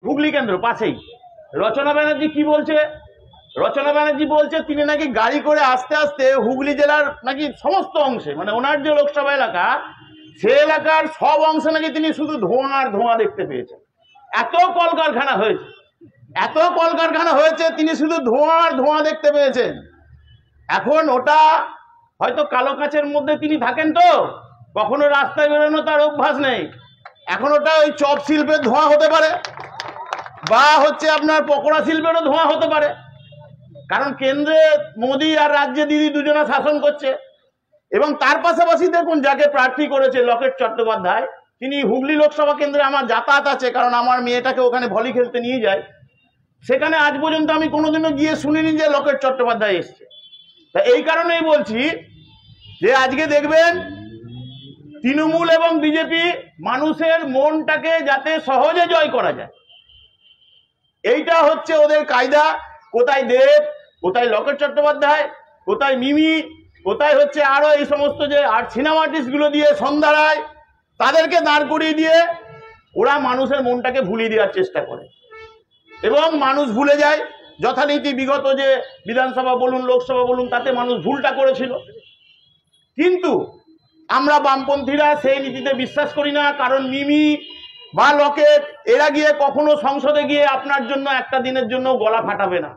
হুগলি কেন্দ্র পাশেই। রচনা ব্যানার্জি কি বলছে? রচনা ব্যানার্জি বলছে তিনি নাকি গাড়ি করে আস্তে আস্তে হুগলি জেলার নাকি সমস্ত অংশে, মানে ওনার যে লোকসভা এলাকা সে এলাকার সব অংশে নাকি তিনি শুধু ধোঁয়া আর ধোঁয়া দেখতে পেয়েছেন। এত কলকারখানা হয়েছে, এত কলকারখানা হয়েছে, তিনি শুধু ধোঁয়া আর ধোঁয়া দেখতে পেয়েছেন। এখন ওটা হয়তো কালো কাচের মধ্যে তিনি থাকেন, তো কখনো রাস্তায় বেরোনো তার অভ্যাস নেই। এখন ওটা ওই চপ শিল্পের ধোঁয়া হতে পারে, বা হচ্ছে আপনার পকোড়া শিল্পেরও ধোঁয়া হতে পারে। কারণ কেন্দ্রে মোদী আর রাজ্যে দিদি দুজনা শাসন করছে। এবং তার পাশাপাশি দেখুন, যাকে প্রার্থী করেছে লকেট চট্টোপাধ্যায়, তিনি হুগলি লোকসভা কেন্দ্রে আমার যাতায়াত আছে, কারণ আমার মেয়েটাকে ওখানে ভলি খেলতে নিয়ে যায়। সেখানে আজ পর্যন্ত আমি কোনোদিনও গিয়ে শুনিনি যে লকেট চট্টোপাধ্যায় এসছে। তা এই কারণেই বলছি যে আজকে দেখবেন তৃণমূল এবং বিজেপি মানুষের মনটাকে যাতে সহজে জয় করা যায়, এইটা হচ্ছে ওদের কায়দা। কোথায় দেব, কোথায় লকেট চট্টোপাধ্যায়, কোথায় মিমি, কোথায় হচ্ছে আরো এই সমস্ত যে আর সিনেমা আর্টিস্টগুলো দিয়ে সন্ধ্যা রায়, তাদেরকে দাঁড় করিয়ে দিয়ে ওরা মানুষের মনটাকে ভুলিয়ে দেওয়ার চেষ্টা করে এবং মানুষ ভুলে যায়। যথারীতি বিগত যে বিধানসভা বলুন লোকসভা বলুন তাতে মানুষ ভুলটা করেছিল। কিন্তু আমরা বামপন্থীরা সেই নীতিতে বিশ্বাস করি না, কারণ মিমি বা লকেট এরা গিয়ে কখনো সংসদে গিয়ে আপনার জন্য একটা দিনের জন্য গলা ফাটাবে না।